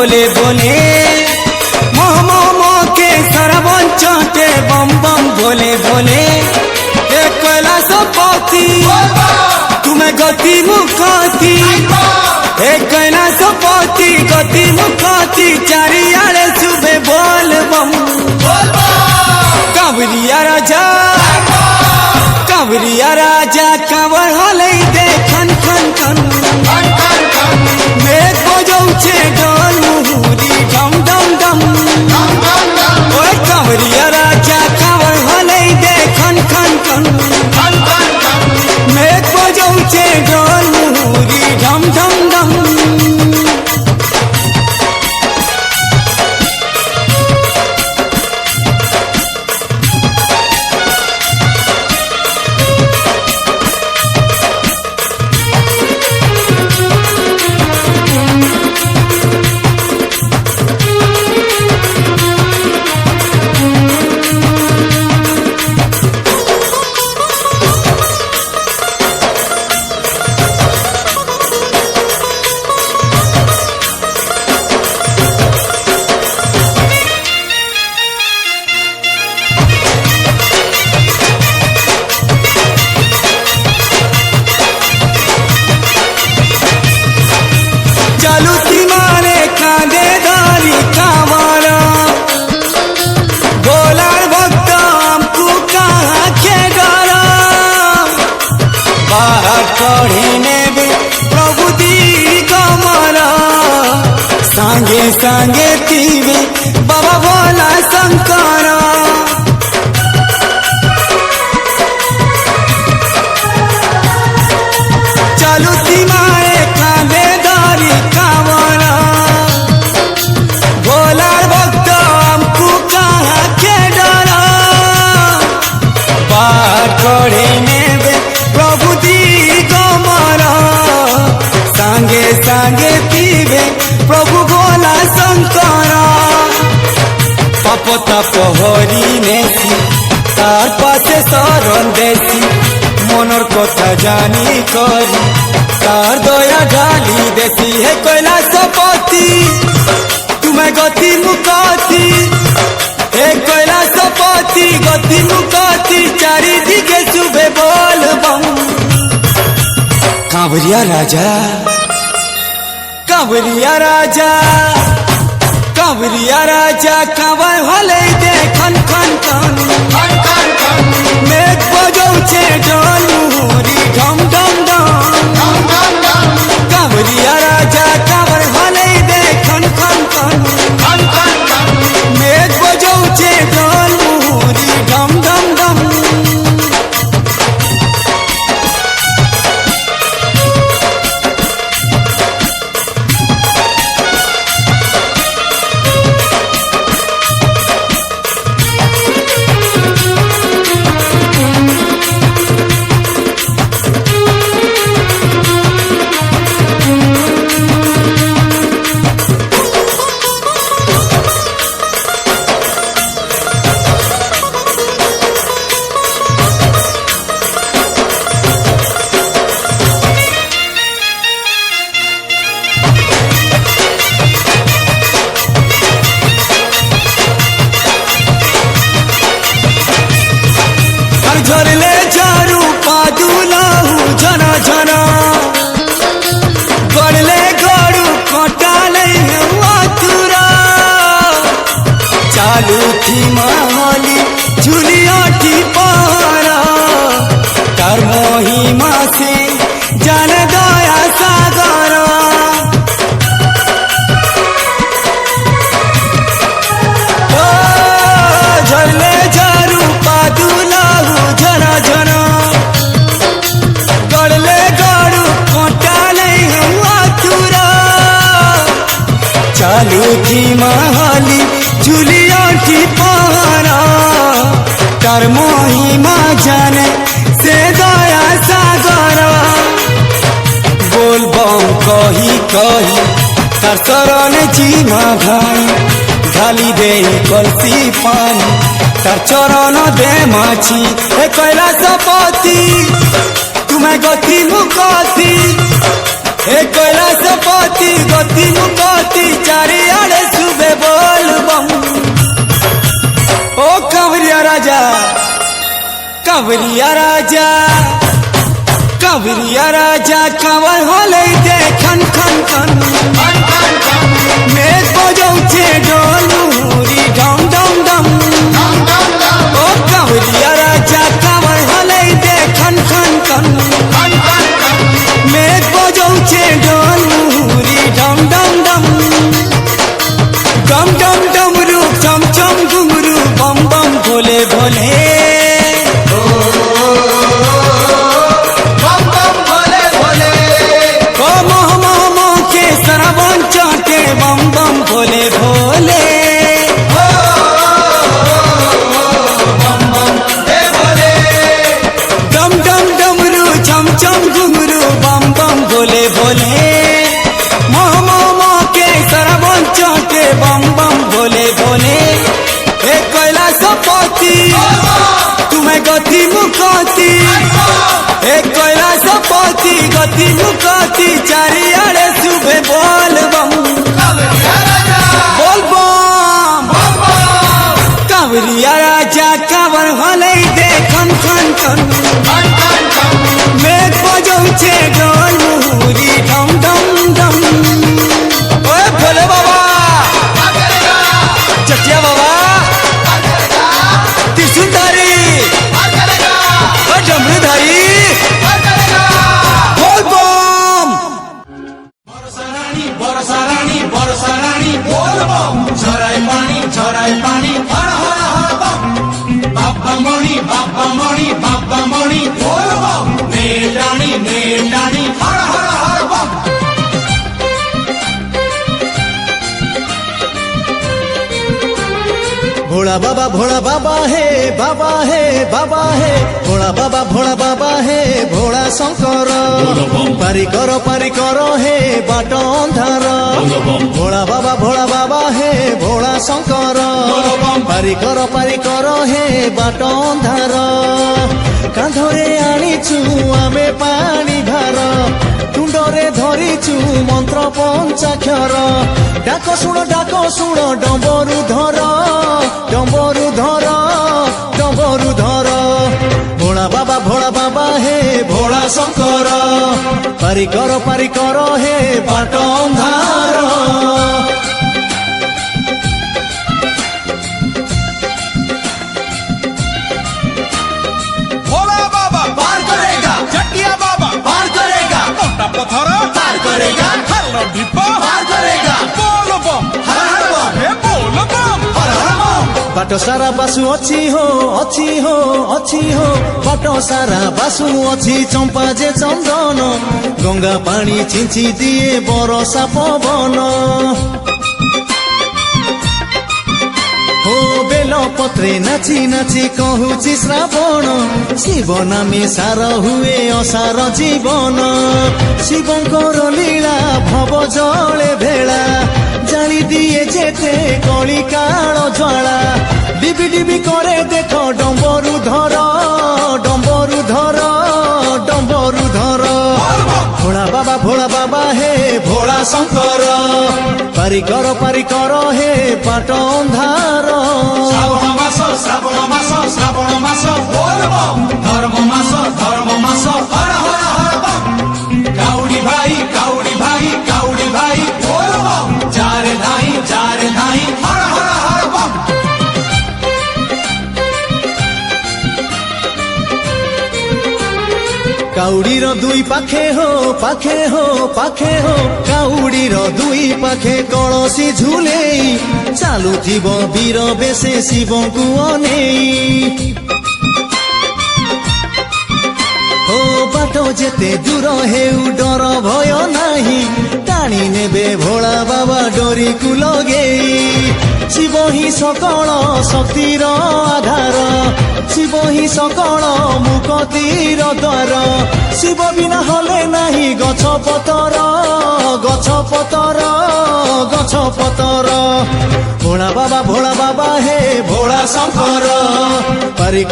बोले बोले मोह के सरवन चटे बम बम बोले बोले कैलाश पति तुम्हें गति मुखती कैलाश पति गति मुखती चारियाड़े सुबह बोल बम कांवरिया राजा कांवर हले दे खन खन खन मेघ बजौछे ढोल मुहुरी डम डम डम ओए कांवरिया राजा कांवर हले दे खन खन खन मेघ बजौछे ढोल मुहुरी डम डम डम संगे संगे तीवे बाबा भोला शंकर चलू तीमाए कांधे दारी कांवरा भोला भक्त हमको कहाँ के डरा बाहर कड़े नेबे प्रभु दी गमरा संगे संगे तीवे प्रभु भोला शंकर पाप ताप हरि नेसी तार पासे शरण देसी मनर कथा जानी करी तार दया ढाली देसी हे कैलाश पति तुम्हें गति मुखती हे कैलाश पति गति मुखती चारि दिगे सुबह बोल बम कांवरिया राजा कांवर हले दे खन खन खन मेघ बजौछे ढोल मुहुरी ढम ढम ढम कांवरिया राजा कांवर हले दे खन खन खन मेघ बजौछे ढोल मुहुरी ढम ढम ढम झरले झारू पादुलाहू झना झना गड़ले गड़ू कटाले आतुरा चालू थी माली झुलियाटी पारा तार महिमा से जान दया सागर झरले झारू पादुलाहू झना झना गड़ले गड़ू कटाले आतुरा चालू थी माली झुलियाटी पारा तार महिमा जाने से दया सागर बोल बम कही कही तार शरण जीमा भाई ढाली दे कलसी पानी तार चरण दे माछी हे कैलाश पति तुम्हें गति मुखती हे कैलाश पति गति मुखती चारिया कावरिया राजा कावर हले दे खन खन खन मेघ बजौछे ढोल मुहुरी डम डम डम ओ कावरिया राजा कावर हले दे खन खन खन मेघ बजौछे ढोल मुहुरी डम डम डम डम डम डमरू चम चम घुंघरू बम बम भोले भोले बम बम भोले भोले डम डम डमरू चम चम घुंघरू बम बम भोले भोले मोह के सरबन चौके बम बम भोले भोले हे कैलासपति तुम्हें गति मुखती हे कैलासपति गति मुखती चारियाड़े शुभे बोल बम कावरिया राजा कावर हले दे खन खन खन मेघ बजौछे ढोल मुहुरी डम डम डम ओए भोले बाबा चटिया बाबा त्रिशूलधारी ओ डमरूधारी बोल बम बरसा रानी बोल बम झराय पानी हर हर हर बम बाबा मणि बोल बम मेलानी हर हर हर बम भोला बाबा हे बाबा हे भोला बाबा हे भोला शंकर पारी करो हे बाट अंधार भोला बाबा हे भोला शंकर पारी करो हे बाट अंधार कांधरे आनीचु आमे पानी भार तुंडरे धरिचु मंत्र पंचाक्षर डाक शुण डम्बरू धर भोला बाबा हे भोला शंकर पारी करो हे बाट अंधार भोला बाबा पार करेगा चटिया बाबा पार करेगा मोटा पत्थर पार करेगा हल्ला ढिब्बा पार करेगा बोल बम हर हर बम हे बोल बम हर हर बम बाट सारा बासु अच्छी हो बाट सारा बासु अच्छी चंपा जे चंदन गंगा पानी छिंची दिए बरसा पवन हो बेल पत्रे नाची कहूची श्रावण शिव नामी सार हुए असार जीवन शिवंकर लीला भव जले भेला जाली दिए जेते कली काल ज्वाला डिबी डिबी करे देख डम्बरू धर भोला बाबा हे भोला शंकर पारी करो हे बाट अंधार श्रावण मास बोल बम धर्म मास हर हर हर बम काउडी भाई बोल बम जारे धाई हर हर हर बम काउडीर दुई पाखे हो काउडीर दुई पाखे कलसी झुले चालुथिब वीर बेसे शिवंकु अनेई हो बाट जेते दूर हेउ डर भय नाही टाणी नेबे भोला बाबा डोरी कु लगेई शिव ही सकल शक्तिर आधार शिव ही सकल मुक्तिर द्वार शिव बिना हले नाही गछ पतर भोला बाबा हे भोला शंकर पारी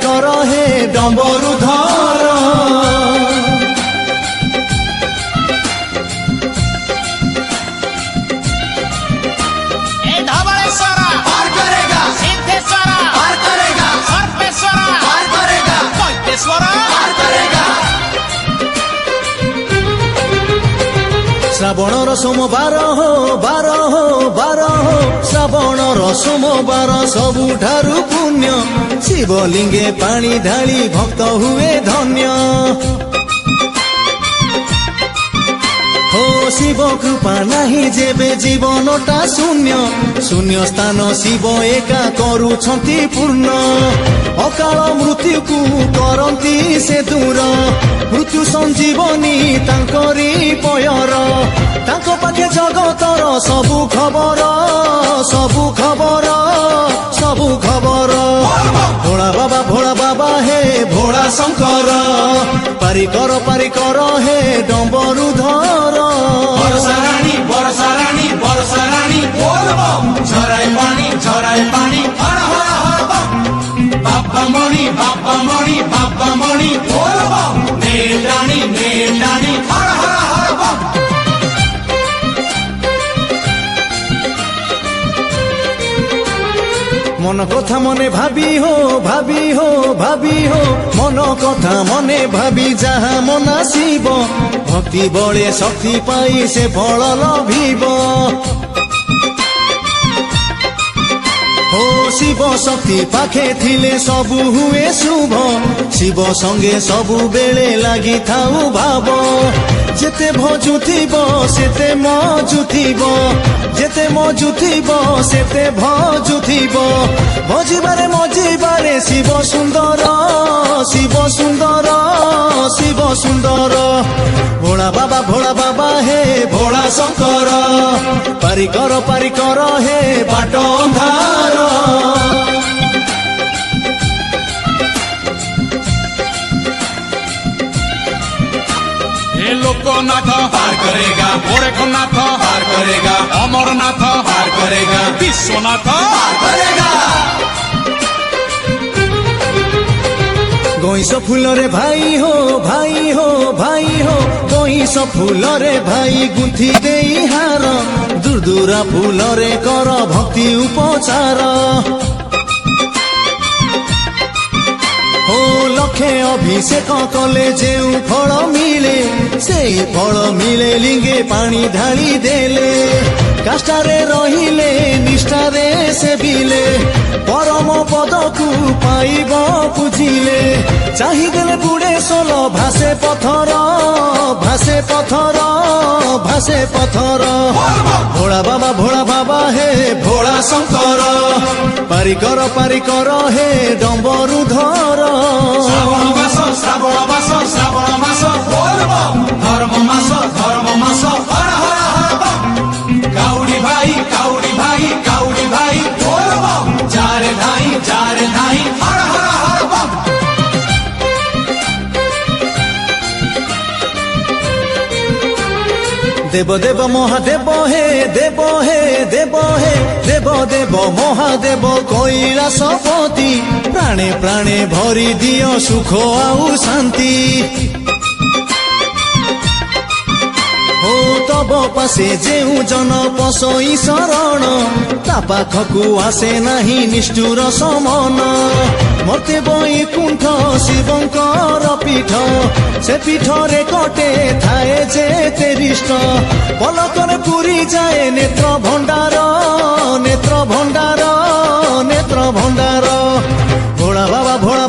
करो हे डम्बरू धर पार करेगा महेश्वरा पार करेगा। ଶ୍ରାବଣର ସୋମବାର ହୋ ବାର ହୋ ବାର ହୋ ଶ୍ରାବଣର ସୋମବାର ସବୁଠାରୁ ପୁଣ୍ୟ ଶିବଲିଙ୍ଗେ ପାଣି ଢାଳି ଭକ୍ତ ହୁଏ ଧନ୍ୟ हो शिव कृपा नाही जेबे जीवनटा शून्य शून्य स्थान शिव एका करुछंती पूर्ण अकाल मृत्यु को करंती से दूर मृत्यु संजीवनी तांकरी पयर तांको पाखे जगतर सबु खबर सबु खबर सबु खबर भोला बाबा हे भोला शंकर पारिकर हे डम्बरुधर बरसा रानी बोल बम झराय पानी हर हर हर बम बाबा मणि बोल बम नेडानी हर हर हर बम। मन कथा मने भाबी हो मन कथा मने भाबी जहा मना शिव भक्ति बळे शक्ति पाई से फल लभिब हो शिव शक्ति पाखे थिले सबु हुए शुभ शिव संगे सबु बेले लागि थाउ भाव जेते भजुथिब सेते मजुथिब जेते मजुथिब सेते भजुथिब भजिबारे मजिबारे शिव सुंदर भोला बाबा हे भोला शंकर पारिकर हे बाट अंधार हे लोकनाथ पार करेगा, गोरखनाथ पार करेगा, अमरनाथ पार करेगा, विश्वनाथ पार करेगा। गईस फूल रे भाई हो गईस फूल रे भाई गुंथी देई हार दूरदूरा फूल रे कर भक्ति उपचार हो लक्षे अभिषेक कले जेउ फल मिले से फल मिले लिंगे पानी ढाली देले काष्ठारे रहिले निष्ठारे सेविले परम पद को पाइब बुझिले चाहिदेले बुढ़े सोल भासे पथर भोला बाबा हे भोला शंकर पारिकर हे डम्बरुधर श्रावण मास बोल बम धर्म मास हर हर हर बम काउडी भाई बोल बम जारे धाई हर हर हर बम। देव महादेव हे देव महादेव कैलासपति प्राणे प्राणे भरी दियो सुख आउ शांति हो तब पासे जेउ जन पसई शरण ता पाखकु आसे नाही निष्ठुर समन मते बैकुंठ शिवंकर पीठ से पीठरे कटे थाए जे तेरिष्ट पलकरे पुरी जाए नेत्र भंडार भोला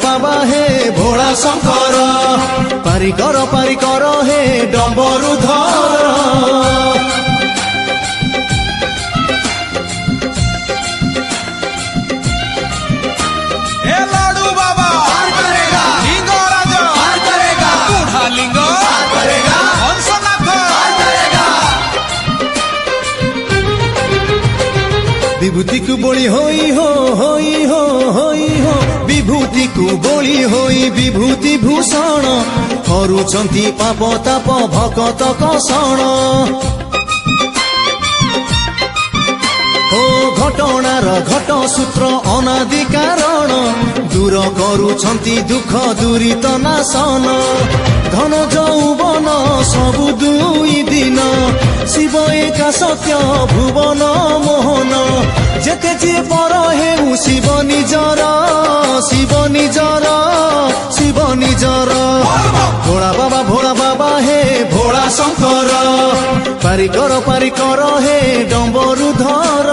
बाबा हे भोला शंकर पारिकर हे डम्बरुधर हे लाडू बाबा पार करेगा, लिंगराज पार करेगा, बूढ़ा लिंग पार करेगा, हंसनाथ पार करेगा। विभूति को बोली होई हो विभूति को बोली होई विभूति भूषण हरुचंती पाप ताप भकत कषण हो घटणार घट सूत्र अनादि कारण दूर करुछंती दुख दूरित नाशन धन जौवन सबु दुई दिन शिव एका सत्य भुवन मोहन जेते जे पर हेउ शिव निजर শঙ্কর পারি কর হে ডম্বরুধর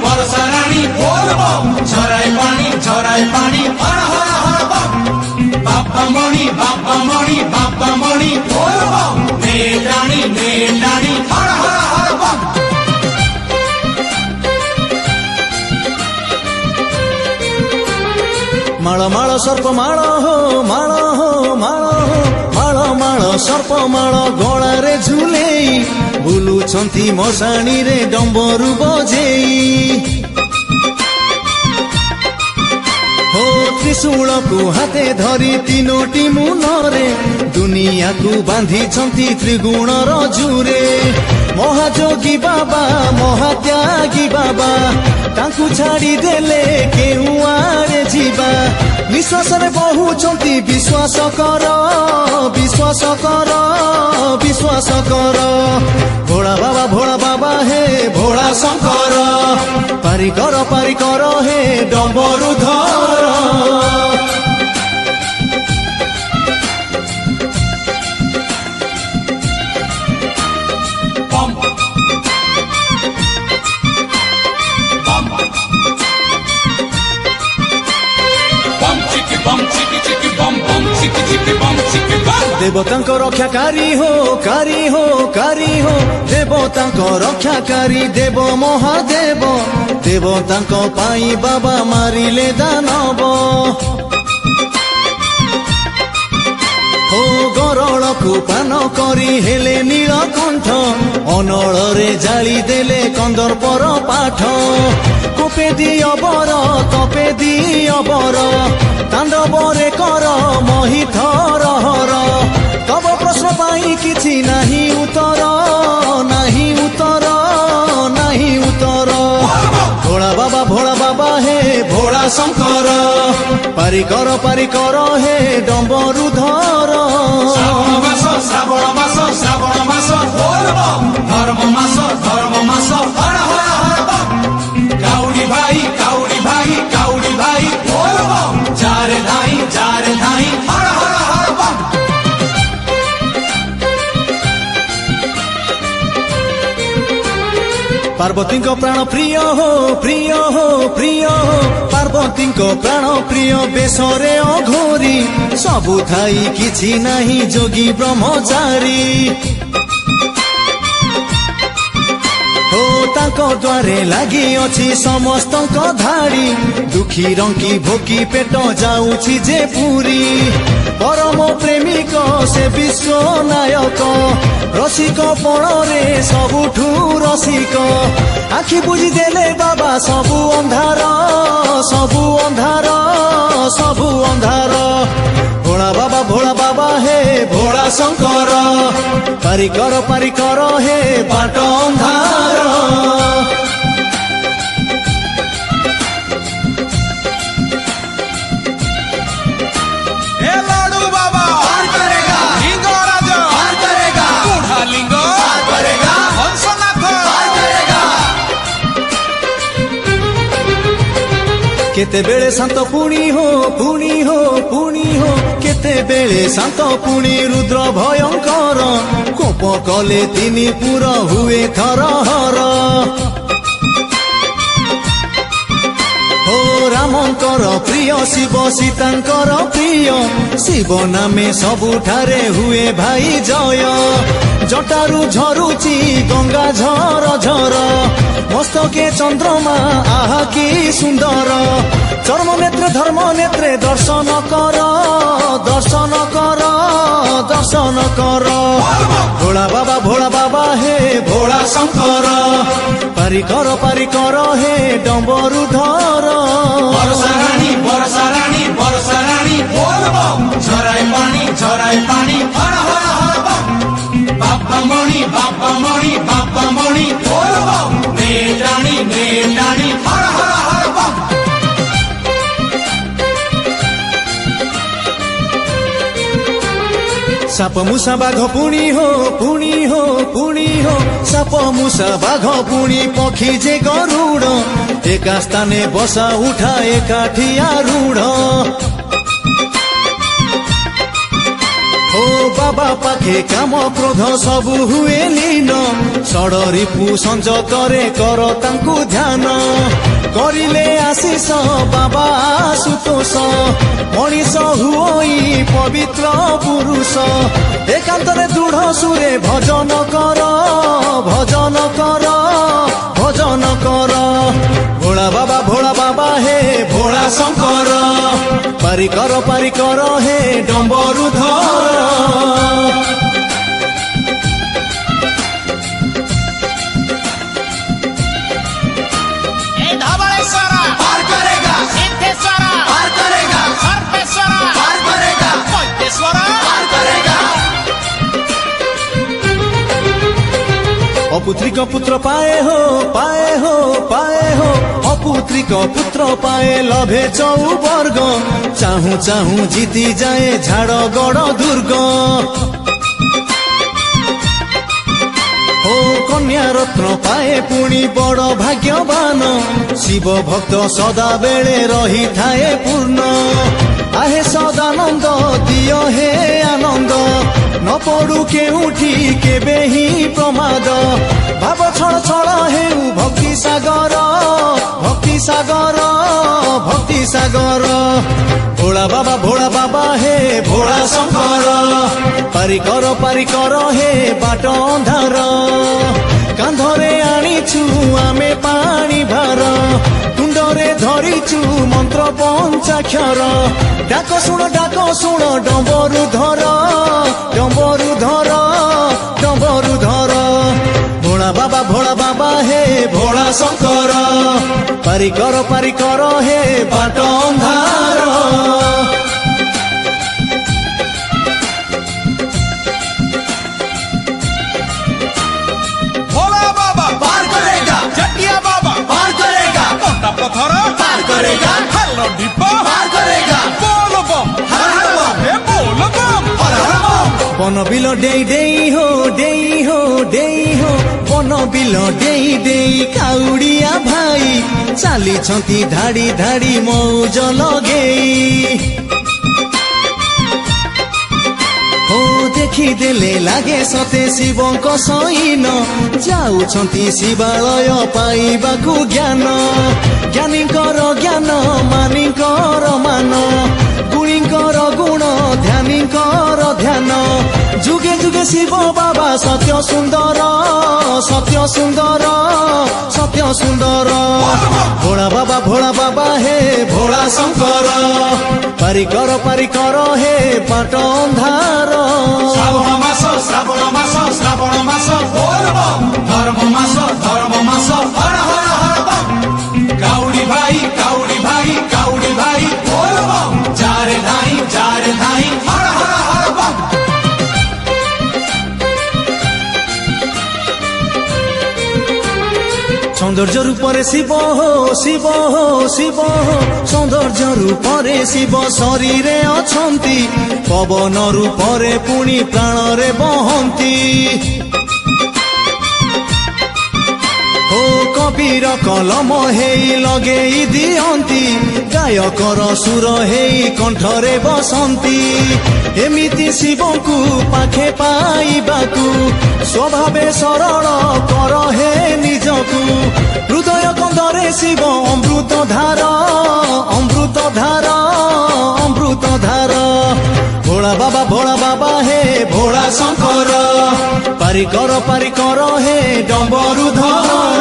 বরসা রানী বল বম ঝরাই পানি হর হর হর বম বাপ্পা মণি বল বম নে রানী হর হর হর বম মাଳ সর্প মাଳ হো ମାଳ ସର୍ପ ମାଳ ଗଳାରେ ଝୁଲେଇ ବୁଲୁଛନ୍ତି ମଶାଣିରେ ଡମ୍ବରୁ ବଜେଇ ହୋ ତ୍ରିଶୂଳକୁ ହାତେ ଧରି ତିନୋଟି ମୁନରେ ଦୁନିଆକୁ ବାନ୍ଧିଛନ୍ତି ତ୍ରିଗୁଣର ଜୁରେ ମହାଯୋଗୀ ବାବା ମହାତ୍ୟାଗୀ ବାବା ତାଙ୍କୁ ଛାଡ଼ି ଦେଲେ କେଉଁ ଆଡ଼େ ଯିବା ନିଶ୍ୱାସରେ ବହୁଛନ୍ତି ବିଶ୍ୱାସ କର ଭୋଳା ବାବା ହେ ଭୋଳା ଶଙ୍କର ପାରି କର ହେ Dambarudhar bum bum bum chiki bum chiki bum দেবতাঙ্ক রক্ষাকারী হো দেবতাঙ্ক রক্ষাকারী দেব মহাদেব দেবতাঙ্ক পাই বাবা মারিলে দানব हो गरळକୁ ପାନ କରି ହେଲେ ନୀଳକଣ୍ଠ ଅନଳରେ ଜାଳି ଦେଲେ କନ୍ଦର୍ପର ପାଠ କୋପେ ଦିଅବର ତାଣ୍ଡବରେ କର ମହିଥର ହର ତବ ପ୍ରଶ୍ନ ପାଇଁ କିଛି ନାହିଁ ଉତ୍ତର ଭୋଳା ବାବା ହେ ଭୋଳା ଶଙ୍କର ପାରି କର ହେ ଡମ୍ବରୁଧର ଶ୍ରାବଣ ମାସ ବୋଲ ବମ ଧର୍ମ ମାସ ହର ହର ହର ବମ କାଉଡ଼ି ଭାଇ ବୋଲ ବମ ଯାରେ ଧାଇଁ ହର ହର ହର ବମ ପାର୍ବତୀଙ୍କ ପ୍ରାଣ ପ୍ରିୟ ହୋ ପାର୍ବତୀଙ୍କ ପ୍ରାଣ ପ୍ରିୟ ବେଶରେ ଅଘୋରୀ ସବୁ ଥାଇ କିଛି ନାହିଁ ଯୋଗୀ ବ୍ରହ୍ମଚାରୀ ହୋ ତାଙ୍କ ଦ୍ୱାରେ ଲାଗି ଅଛି ସମସ୍ତଙ୍କ ଧାଡ଼ି ଦୁଃଖୀ ରଙ୍କି ଭୋକି ପେଟ ଯାଉଛି ଯେ ପୁରୀ ପରମ ପ୍ରେମିକ ସେ ବିଶ୍ୱ ନାୟକ ରସିକ ପଣରେ ସବୁଠୁ ରସିକ ଆଖି ବୁଜି ଦେଲେ ବାବା ସବୁ ଅନ୍ଧାର ଭୋଳା ବାବା ହେ ଭୋଳା ଶଙ୍କର ପାରି କର ହେ ବାଟ ଅନ୍ଧାର हे लाडू बाबा पार करेगा लिंगराज पार करेगा बूढ़ा लिंग पार करेगा हंसनाथ पार करेगा କେତେବେଳେ ଶାନ୍ତ ପୁଣି ହୋ କେତେବେଳେ ଶାନ୍ତ ପୁଣି ରୁଦ୍ର ଭୟଙ୍କର କୋପ କଲେ ତିନି ପୁର ହୁଏ ଥରହର ହୋ ରାମଙ୍କର ପ୍ରିୟ ଶିବ ସୀତାଙ୍କର ପ୍ରିୟ ଶିବ ନାମେ ସବୁଠାରେ ହୁଏ ଭାଇ ଜୟ ଜଟାରୁ ଝରୁଛି ଗଙ୍ଗା ଝର ମସ୍ତକେ ଚନ୍ଦ୍ରମା ଆହା କି ସୁନ୍ଦର ଚର୍ମ ନେତ୍ରେ ଧର୍ମ ନେତ୍ରେ ଦର୍ଶନ କର ଭୋଳା ବାବା ହେ ଭୋଳା ଶଙ୍କର ପାରି କର ହେ ଡମ୍ବରୁଧର বরসা রানী बोल बम ঝরাই পানি হর হর হর বম বাপ্পা মণি बोल बम নে রানী হর হর হর বম ସାପ ମୂଷା ବାଘ ପୁଣି ହୋ ସାପ ମୂଷା ବାଘ ପୁଣି ପକ୍ଷୀ ଯେ ଗରୁଡ଼ ଏକା ସ୍ଥାନେ ବସା ଉଠା ଏକାଠି ଆରୁଢ଼ ଓ ବାବା ପାଖେ କାମ କ୍ରୋଧ ସବୁ ହୁଏ ଲୀନ ଷଡ଼ରିପୁ ସଞ୍ଜ କରେ କର ତାଙ୍କୁ ଧ୍ୟାନ କରିଲେ ଆଶିଷ ବାବା ଆଶୁତୋଷ ମଣିଷ ହୁଇ ପବିତ୍ର ପୁରୁଷ ଏକାନ୍ତରେ ଦୃଢ଼ ସୁରେ ଭଜନ କର ଭଜନ କର ଭଜନ କର ଭୋଳା ବାବା ହେ ଭୋଳା ଶଙ୍କର ପାରି କର ହେ ଡମ୍ବରୁ ଧର ए धवळेश्वर पार करेगा सिद्धेश्वर पार करेगा सर्वेश्वर पार करेगा वैद्येश्वर पार करेगा অপুত্রিক পুত্র পায়ে হো অপুত্রিক পুত্র পায়ে লভে চৌবর্গ চাহু চাহু জিতি যায় ঝাড়গড় দুর্গ ও কন্যা রত্ন পায়ে পুଣି বড় ভাগ্যবান শিব ভক্ত সদা বেড়ে রহিথায়ে পূর্ণ আহে সদানন্দ দিয় হে আনন্দ ন পড়ু কেউঠি কেবে হি প্রমাদ ভাব ছড় ছড় হেউ ভক্তি সাগর ভক্তি সাগর ভক্তি সাগর ভোলা বাবা হে ভোলা শঙ্কর পারি কর হে বাট ଅନ୍ଧାର কাঁধরে আনিছু ଆମେ পানি ভার তুণ্ডরে ধরিছু মন্ত্র পঞ্চাক্ষর ডাক শুণ ডম্বরু ধর ডম্বরু ধর ডম্বরু ধর ভোলা বাবা হে ভোলা শঙ্কর পারি কর হে বাট ଅନ୍ଧାର भोला बाबा पार करेगा जटिया बाबा पार करेगा मोटा पत्थर पार करेगा हेलो डिब्बा पार करेगा बोल बम हर हर बम हे बोल बम हर हर बम বন বিল ডেই হো বন বিল ডেই কাউড়িয়া ভাই চালিছন্তি ধাড়ি ধাড়ি মৌজ লগেই ও ଦେଖିଦେଲେ ଲାଗେ ସତେ ଶିବଙ୍କ ସଇନ ଯାଉଛନ୍ତି ଶିବାଳୟ ପାଇବାକୁ ଜ୍ଞାନ ଜ୍ଞାନୀଙ୍କର ଜ୍ଞାନ ମାନିଙ୍କର ମାନ ଗୁଣୀଙ୍କର ଗୁଣ ଧ୍ୟାନୀଙ୍କର ଧ୍ୟାନ ଯୁଗେ ଯୁଗେ ଶିବ ବାବା ସତ୍ୟ ସୁନ୍ଦର ସତ୍ୟ ସୁନ୍ଦର ସତ୍ୟ ସୁନ୍ଦର ଭୋଳା ବାବା ହେ ଭୋଳା ଶଙ୍କର ପାରି କର হে বাট ଅନ୍ଧାର শ্রাবণ মাস बोल बम धर्म मास हर हर हर बम काउडी भाई बोल बम जारे धाई हर हर हर बम সৌন্দর্য রূপরে শিব সৌন্দর্য রূপরে শিব শরীরে অছন্তি পবন রূপরে পুଣି প্রাণরে বহন্তি ও কবির কলম হেই লগেই দিଅନ୍ତି গায়কর সুর হেই কণ্ঠরে বসନ୍ତି এমিতি শিবଙ୍କୁ পাখে পাইବାକୁ স্বভাবে সরল কর হে নিজକୁ হৃদয় কন্দরে শিব অমৃত ধার ভোলা বাবা হে ভোলা শঙ্কর পারি কর হে ডম্বরু ধর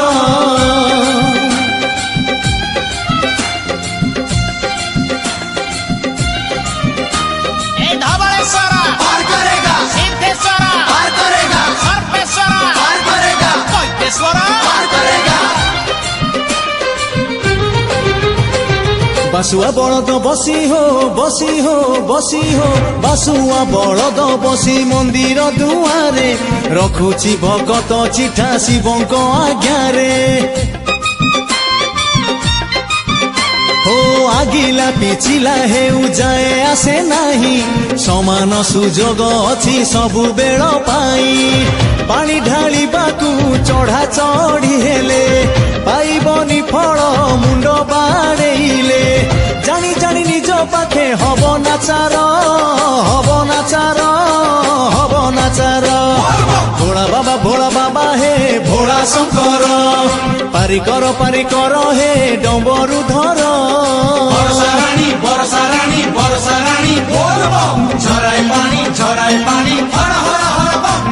ए धवळेश्वर पार करेगा सिद्धेश्वर पार करेगा सर्वेश्वर पार करेगा वैद्येश्वर पार करेगा বাসুয়া বলদ বসি হো বাসুয়া বলদ বসি মন্দির দুয়ারে রখুছি ভকত চিঠা শিবଙ୍କ আজ্ঞারে ও আগিলা পিছিলা হেউ যায় আসে নাহি সমান সুযোগ অছি সবু বেଳ পাই পানি ঢালিବାକୁ চढ़ା চढ़ी হেলে পাইবনি ফল মুন্ড বাড়েইলে জানি জানি নিজ পাখে হব নাচার পারি কর হে ডম্বরু ধর বর্ষা রানী বল বম ঝরাই পানি হর হর হর বম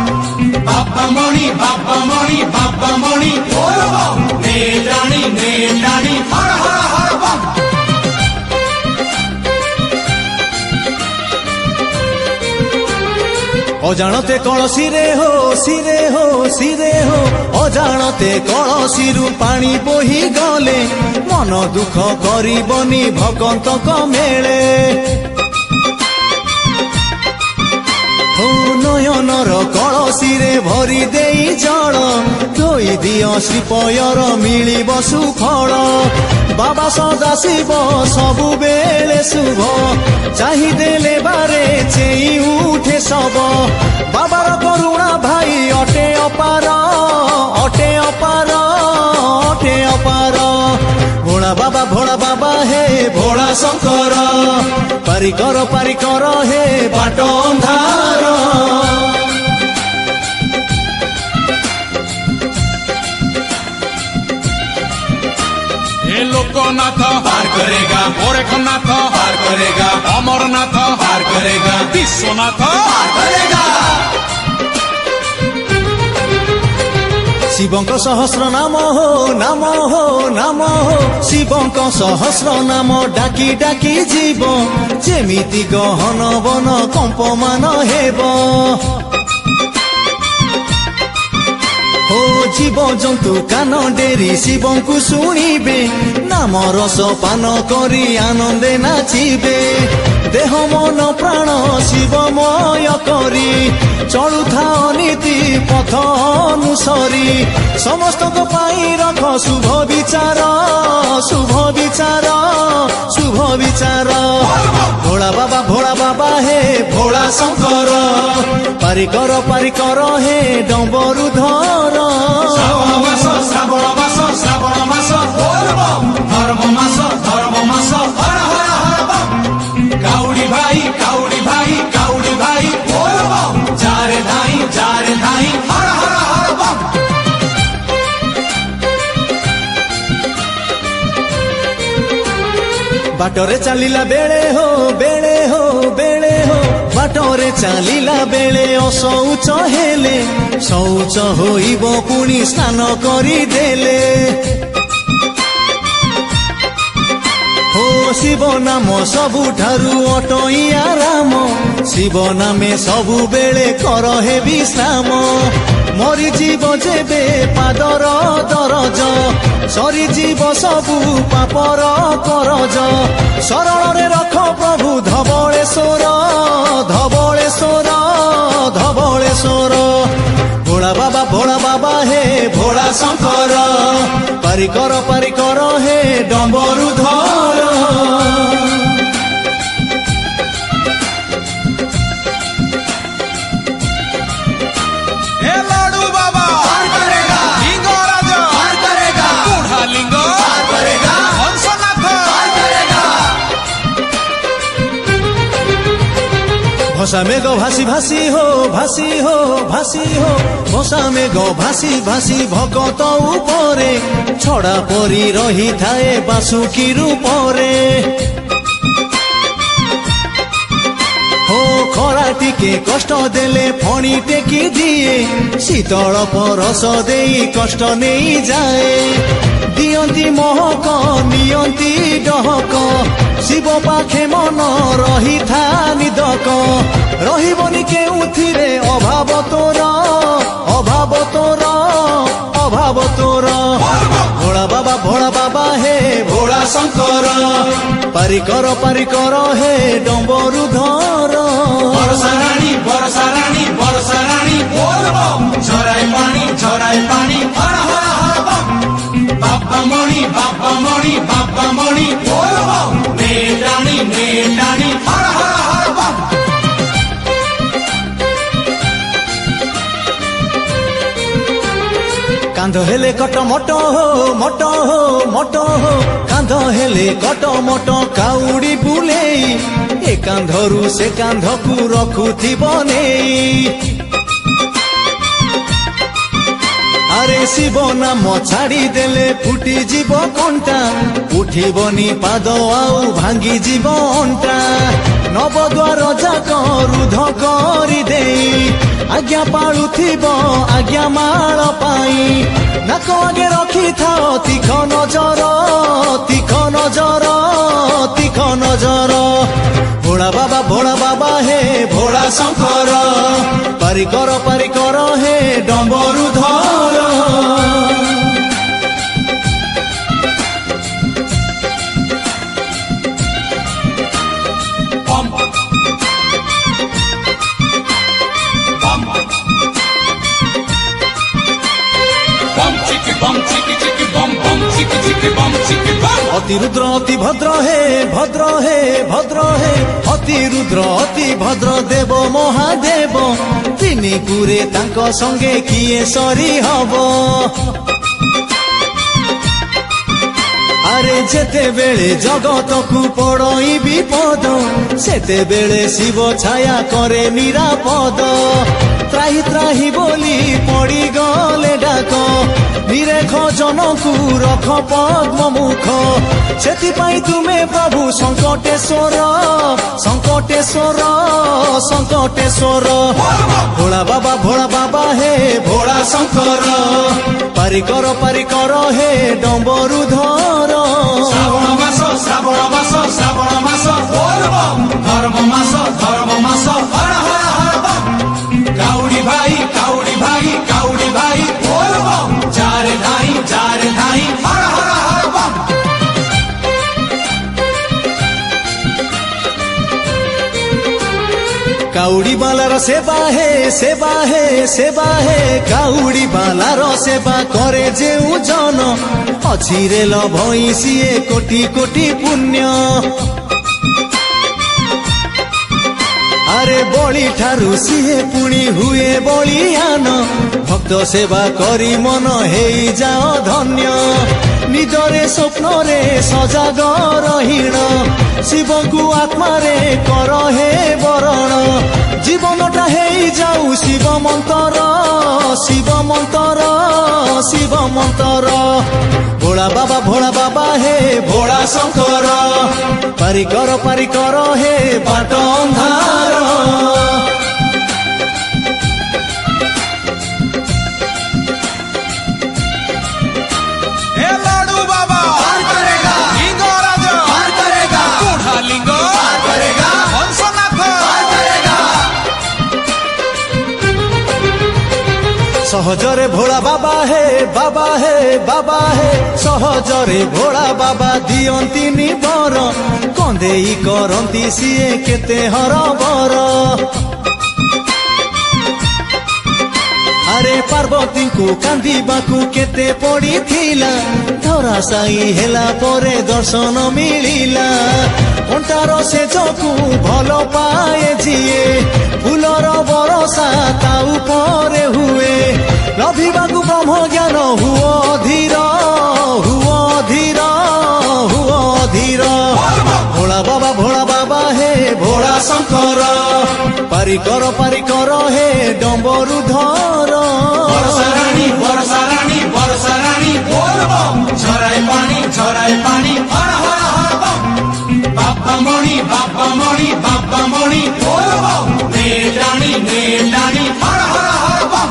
বাপ্পা মণি বল বম নে রানী হর হর হর বম অজাଣতে কଳସିରେ ହୋ ଅଜାଣତେ କଳସିରୁ ପାଣି ବୋହି ଗଲେ ମନ ଦୁଃଖ କରିବନି ଭଗନ୍ତଙ୍କ ମେଳେ ହୋ ନୟନର କଳସିରେ ଭରି ଦେଇ ଜଳ ଧୋଇ ଦିଅ ଶ୍ରୀପୟର ମିଳିବ ସୁଫଳ ବାବା ସଦା ଶିବ ସବୁବେଳେ ଶୁଭ ଚାହିଁଦେଲେ ବାରେ ଚେଇଁ ଉଠେ ଶବ ବାବାର କରୁଣା ଭାଇ ଅଟେ ଅପାର ଭୋଳା ବାବା ହେ ଭୋଳା ଶଙ୍କର ପାରି କର ହେ ବାଟ ଅନ୍ଧାର हे लोकनाथ पार करेगा गोरखनाथ पार करेगा अमरनाथ पार करेगा विश्वनाथ पार करेगा ଶିବଙ୍କ ସହସ୍ର ନାମ ହୋ ଶିବଙ୍କ ସହସ୍ର ନାମ ଡାକି ଡାକି ଯିବ ଯେମିତି ଗହନ ବନ କମ୍ପମାନ ହେବ ହୋ ଜୀବ ଜନ୍ତୁ କାନ ଡେରି ଶିବଙ୍କୁ ଶୁଣିବେ ନାମ ରସ ପାନ କରି ଆନନ୍ଦେ ନାଚିବେ ଦେହ ମନ ପ୍ରାଣ ଶିବମୟ କରି ଚଳୁଥାଅ ନୀତି ପଥ ଅନୁସରି ସମସ୍ତଙ୍କ ପାଇଁ ରଖ ଶୁଭ ବିଚାର ଭୋଳା ବାବା ହେ ଭୋଳା ଶଙ୍କର ପାରି କର ହେ ଡମ୍ବରୁ ଧର ଶ୍ରାବଣ ମାସ ବୋଲ ବମ୍ ଧର୍ମ ମାସ ହର ହର ହର ବମ୍ କାଉଡ଼ି ଭାଇ ବୋଲ ବମ୍ ଯାରେ ଧାଇଁ ହର ହର ହର ବମ୍ ବାଟରେ ଚାଲିଲା ବେଳେ ହୋ ବାଟରେ ଚାଲିଲା ବେଳେ ଅଶୌଚ ହେଲେ ଶୌଚ ହୋଇବ ପୁଣି ସ୍ନାନ କରିଦେଲେ ହୋ ଶିବ ନାମ ସବୁଠାରୁ ଅଟଇଆ ରାମ ଶିବ ନାମେ ସବୁବେଳେ କର ହେ ବିଶ୍ରାମ ମରିଯିବ ଯେବେ ପାଦର ଦରଜ ସରିଯିବ ସବୁ ପାପର କରଜ ଶରଣରେ ରଖ ପ୍ରଭୁ ଧବଳେଶ୍ୱର ଭୋଳା ବାବା ହେ ଭୋଳା ଶଙ୍କର ପାରି କର ହେ ଡମ୍ବରୁ ଧର हे लाडू बाबा पार करेगा लिंगराज पार करेगा बूढ़ा लिंग पार करेगा हंसनाथ पार करेगा ଭସା ମେଘ ଭାସି ହୋ ଭସା ମେଘ ଭାସି ଭଗତ ଉପରେ ଛଡ଼ା ପରି ରହିଥାଏ ବାସୁକି ରୂପରେ ହୋ ଖରା ଟିକେ କଷ୍ଟ ଦେଲେ ଫଣି ଟେକି ଦିଏ ଶୀତଳ ପରସ ଦେଇ କଷ୍ଟ ନେଇଯାଏ ଦିଅନ୍ତି ମହକ ନିଅନ୍ତି ଡହକ ଶିବ ପାଖେ ମନ ରହିଥା ନିଦକ ରହିବନି କେଉଁଥିରେ ଅଭାବ ତୋର ଭୋଳା ବାବା ହେ ଭୋଳା ଶଙ୍କର ପାରି କର ହେ ଡମ୍ବରୁ ଧର ବର୍ଷା ରାଣୀ ବୋଲ ବମ୍ ଝରାଇ ପାଣି ହର ହର ହର ବମ୍ ବାପା ମଣି ବୋଲ ବମ୍ ନେ ରାଣୀ ହର ହର ହର ବମ୍ କାନ୍ଧ ହେଲେ କଟ ମଟ ହୋ କାନ୍ଧ ହେଲେ କଟ ମଟ କାଉଡ଼ି ବୁଲେଇ ଏ କାନ୍ଧରୁ ସେ କାନ୍ଧକୁ ରଖୁଥିବ ନେଇ আরে শিব নাম ছাড়ি দেলে ফুটি যাব কণ্টা উঠিবনি পাদ আউ ভাঙ্গি যাব অন্টা নবদ্বার যাক রুদ্ধ কৰি দেই আজ্ঞা পাଳୁଥିବ আজ্ঞা মাଳ পাই নাক আগে রখি থাও তীখ নজর তীখ নজর তীখ নজর ভোলা বাবা হে ভোলা শঙ্কর পারি কর হে ডম্বরু ধর bum chicka bum chicka bum. অতিরুদ্র অতি ভদ্র হে ভদ্র হে ভদ্র হে অতিরুদ্র অতি ভদ্র দেব মহাদেব তিনি কুরে তাঙ্ক সঙ্গে কিয়ে সরি হব আরে যেতেবেলে জগতকু পড়ই বিপদ সেতেবেলে শিব ছায়া করে নিরাপদ ত্রাহি ত্রাহি বলি পড়ি গলে ডাক নিরেখ জনকু রখ পদ্ম মুখ সেথিপাই তুমে প্রভু সংকটেশ্বর সংকটেশ্বর সংকটেশ্বর ভোলা বাবা হে ভোলা শঙ্কর পারি কর হে ডম্বরু ধর শ্রাবণ মাস বল বম ধর্ম মাস হর হর হর বম কাউড়ি ভাই বল বম যারে ধাই হর হর হর বম কাউড়ি বালার সেবা হে সেবা হে সেবা হে কাউড়ি বালার সেবা করে যেউ জন অছিরে লভই সিয়ে কোটি কোটি পুণ্য আরে বলি ঠারু সিয়ে পুଣି হুয়ে বলিয়ান ভক্ত সেবা করি মন হেই যাও ধন্য নিজরে স্বপ্নরে সজাগ রহিণ শিবଙ୍କୁ আত্মারে কর হে বরণ জীবনটা হেই যাও শিব মন্তর শিব মন্তর শিব মন্তর ভোলা বাবা হে ভোলা শঙ্কর পারি কর হে বাট ଅନ୍ଧାର हे लाडू बाबा पार करेगा लिंगराज पार करेगा बूढ़ा लिंग पार करेगा हंसनाथ पार करेगा সহজরে ভোলা বাবা হে সহজরে ভোলা বাবা দিয়ন্তিনি বর কন্দেই করন্তি সিয়ে কেতে হরবর আরে পার্বতীଙ୍କୁ কান্দিବାକୁ কেতে পড়িଥିଲା ধরাশায়ী ହେଲା ପରେ ଦର୍ଶନ ମିଳିଲା କଣ୍ଟାର ସେଜକୁ ଭଲ ପାଏ ଯିଏ ଫୁଲର ବରଷା ତା ଉପରେ ହୁଏ ଲଭିବାକୁ ବ୍ରହ୍ମ ଜ୍ଞାନ ହୁଅ ଧୀର ହୁଅ ଧୀର ହୁଅ ଧୀର ଭୋଳା ବାବା হে ভোলা শঙ্কর পারি কর হে ডম্বরু ধর বর্ষা রানী বল বম ঝরাই পানি হর হর হর বম বাবা মণি বল বম নেলানি হর হর হর বম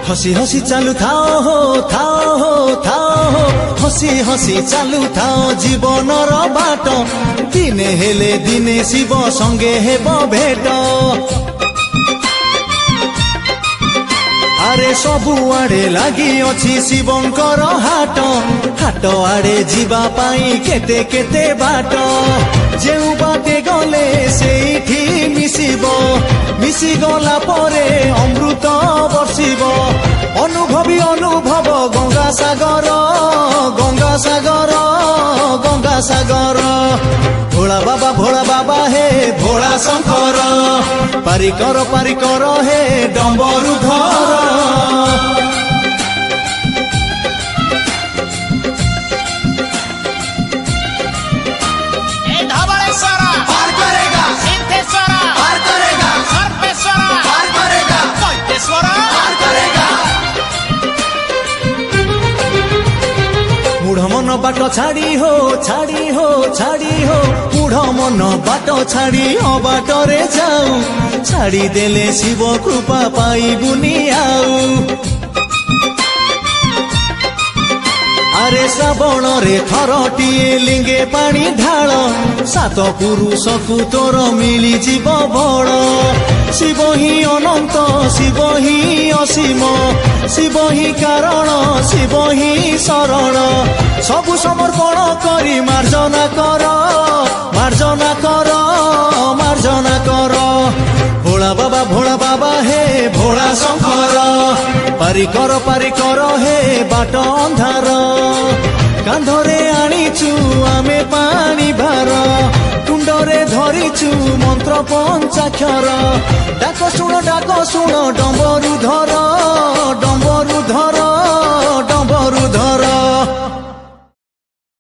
হসি হসি চালু থাও হসি হসি চালু থাও জীবনর বাট দিনে হেলে দিনে শিব সঙ্গে হেব ভেট আরে ସବୁଆଡେ লাগি অছি শিবঙ্কর হাট হাট আড়ে ଯିବା ପାଇଁ কেতে কেতে বাট যেউ বাটে গলে সেইঠি মিশি গলা পরে অমৃত বর্ষিব অনুভব গঙ্গা সাগর ভোলা বাবা হে ভোলা শঙ্কর পারি কর হে ডম্বরু ধর धवळेश्वर पार करेगा सिद्धेश्वर पार करेगा বাট ছাড়ি হো ছাড়ি হো ছাড়ি হো পুঢ় মন বাট ছাড়ি অবাটরে যাও ছাড়ি দেলে শিব কৃপা পাইবুনি আউ আরে শ্রাবণরে থরটিଏ লিঙ্গে পাଣି ঢাଳ সাত পুরুষକୁ তোর মিলিଯିବ বଳ শিব হি অনন্ত শিব হি অসীম শিব হি কারণ শিব হি শরণ সবু সমর্পণ করি মার্জনা কর মার্জনা কর মার্জনা কর ভোলা বাবা হে ভোলা শঙ্কর পারি কর হে বাট ଅନ୍ଧାର কাঁধরে আনিছু আমি পানি ভার কুণ্ডরে ধরিছু মন্ত্র পঞ্চাক্ষর ডাক শুণ ডম্বরু